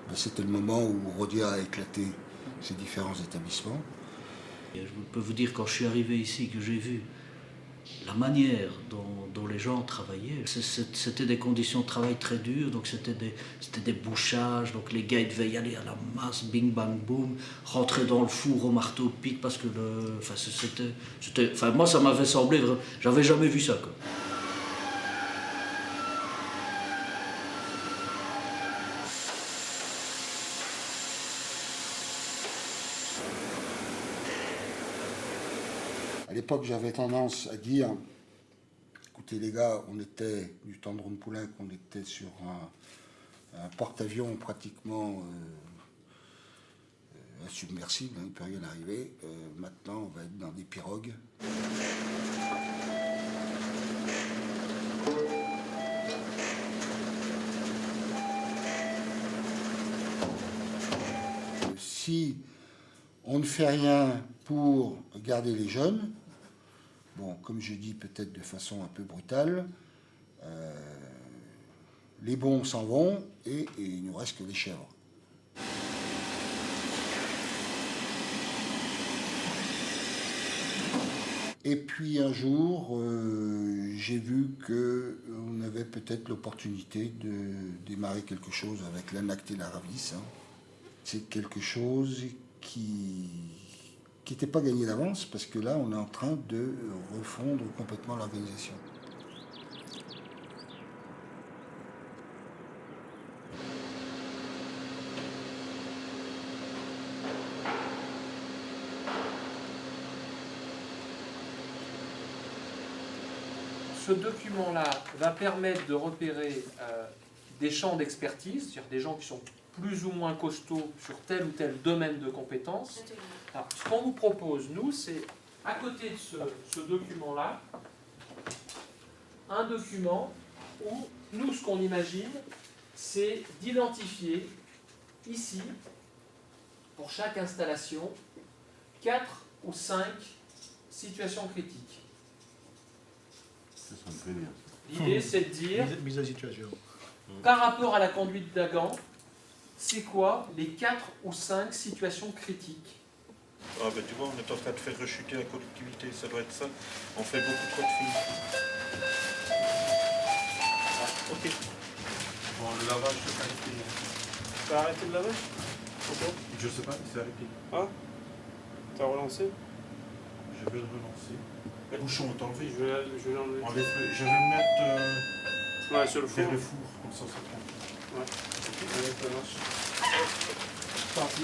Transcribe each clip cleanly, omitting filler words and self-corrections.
Ben, c'était le moment où Rhodia a éclaté ces différents établissements. Et je peux vous dire, quand je suis arrivé ici, que j'ai vu la manière dont les gens travaillaient, c'était des conditions de travail très dures, donc c'était des bouchages, donc les gars ils devaient y aller à la masse, bing bang boom, rentrer dans le four au marteau pic parce que moi ça m'avait semblé, j'avais jamais vu ça quoi. À l'époque, j'avais tendance à dire, écoutez les gars, on était du temps de Ron-Poulenc, on était sur un porte-avions pratiquement insubmersible, il ne peut rien arriver. Maintenant, on va être dans des pirogues. Si on ne fait rien pour garder les jeunes, bon, comme je dis peut-être de façon un peu brutale, les bons s'en vont et il ne nous reste que les chèvres. Et puis un jour, j'ai vu qu'on avait peut-être l'opportunité de démarrer quelque chose avec l'ANACT et l'Aravis. C'est quelque chose qui n'était pas gagné d'avance, parce que là, on est en train de refondre complètement l'organisation. Ce document-là va permettre de repérer des champs d'expertise, c'est-à-dire des gens qui sont plus ou moins costauds sur tel ou tel domaine de compétences. Alors, ce qu'on vous propose, nous, c'est, à côté de ce document-là, un document où, nous, ce qu'on imagine, c'est d'identifier, ici, pour chaque installation, 4 ou 5 situations critiques. Ça me fait bien. L'idée, c'est de dire, mise à situation. par rapport à la conduite d'Agan, c'est quoi les 4 ou 5 situations critiques? Ah ben tu vois, on est en train de faire rechuter la collectivité, ça doit être ça. On fait beaucoup trop de films. Ah, ok. Bon, le lavage, c'est arrêté. T'as arrêté le lavage? Pourquoi? Je sais pas, c'est arrêté. Ah? T'as relancé? Je vais le relancer. Le bouchon est enlevé. Je vais l'enlever. Je vais le mettre Ouais, sur le vers four. le four, comme ça prend. Ouais. Ok, ça marche. C'est parti.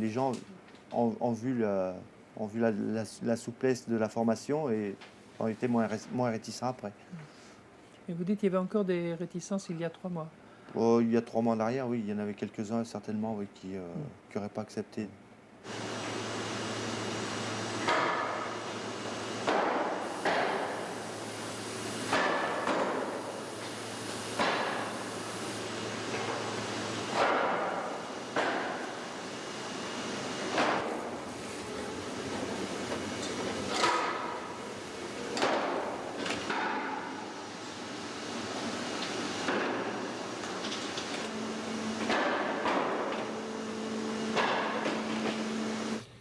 Les gens ont vu la souplesse de la formation et ont été moins réticents après. Et vous dites qu'il y avait encore des réticences il y a 3 mois. Oh, il y a 3 mois en arrière, oui, il y en avait quelques-uns certainement oui, qui n'auraient pas accepté.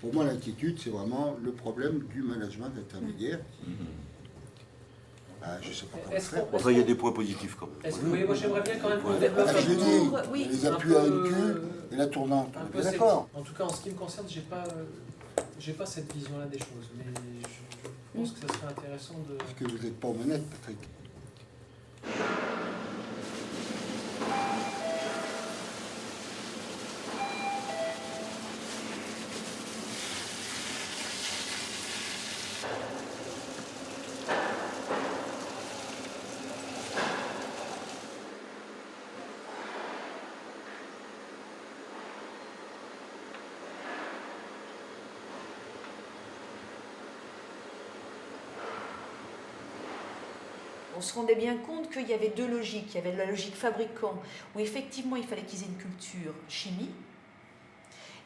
Pour moi, l'inquiétude, c'est vraiment le problème du management intermédiaire. Je ne sais pas comment faire. Enfin, il y a des points positifs quand même. Est-ce que vous voyez, moi j'aimerais bien quand même qu'on développe Je l'ai dit, Oui. les appuis à une queue et la tournante. un On peu est bien d'accord. En tout cas, en ce qui me concerne, j'ai pas cette vision-là des choses, mais je pense que ça serait intéressant de. Parce que vous n'êtes pas aux manettes, Patrick. On se rendait bien compte qu'il y avait 2 logiques. Il y avait la logique fabricant, où effectivement il fallait qu'ils aient une culture chimie,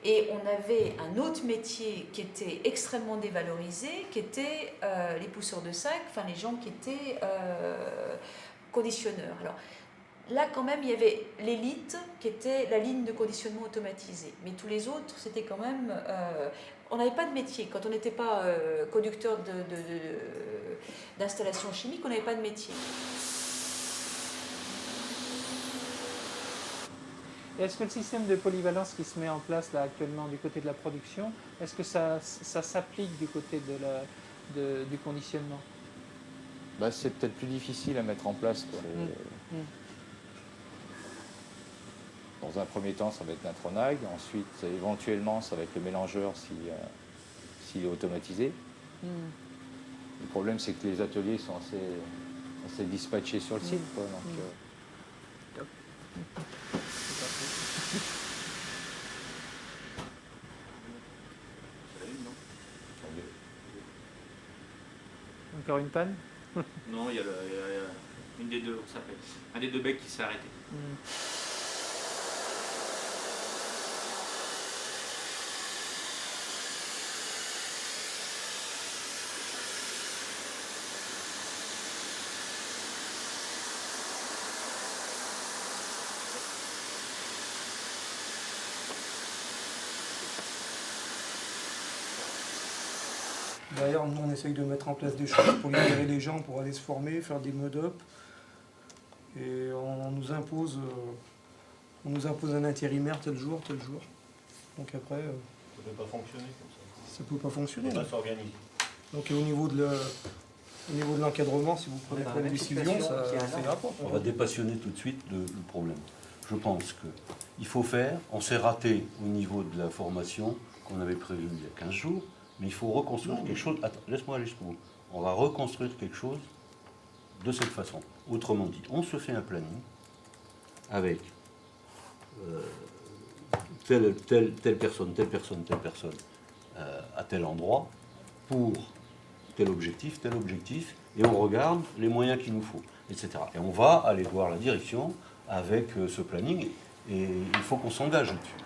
Et on avait un autre métier qui était extrêmement dévalorisé, qui était les pousseurs de sac, enfin les gens qui étaient conditionneurs. Alors, là, quand même, il y avait l'élite qui était la ligne de conditionnement automatisée. Mais tous les autres, c'était quand même... on n'avait pas de métier. Quand on n'était pas conducteur d'installation chimique, on n'avait pas de métier. Est-ce que le système de polyvalence qui se met en place là actuellement du côté de la production, est-ce que ça s'applique du côté du conditionnement? Bah, c'est peut-être plus difficile à mettre en place. Quoi. Dans un premier temps, ça va être l'intronag. Ensuite, éventuellement, ça va être le mélangeur s'il est automatisé. Le problème, c'est que les ateliers sont assez dispatchés sur le site. Quoi, donc, Encore une panne? Non, il y a une des deux, ça s'appelle. Un des deux becs qui s'est arrêté. D'ailleurs, nous, on essaye de mettre en place des choses pour libérer les gens, pour aller se former, faire des mode-up. Et on nous impose un intérimaire tel jour. Donc après... Ça ne peut pas fonctionner comme ça. Ça ne peut pas fonctionner. Ça s'organise. Donc au niveau de l'encadrement, si vous prenez pas les décisions, ça ira pas. On va dépassionner tout de suite le problème. Je pense qu'il faut faire, on s'est raté au niveau de la formation qu'on avait prévue il y a 15 jours, mais il faut reconstruire quelque chose. Attends, laisse-moi aller jusqu'au bout. On va reconstruire quelque chose de cette façon. Autrement dit, on se fait un planning avec telle personne à tel endroit pour tel objectif, et on regarde les moyens qu'il nous faut, etc. Et on va aller voir la direction avec ce planning, et il faut qu'on s'engage dessus.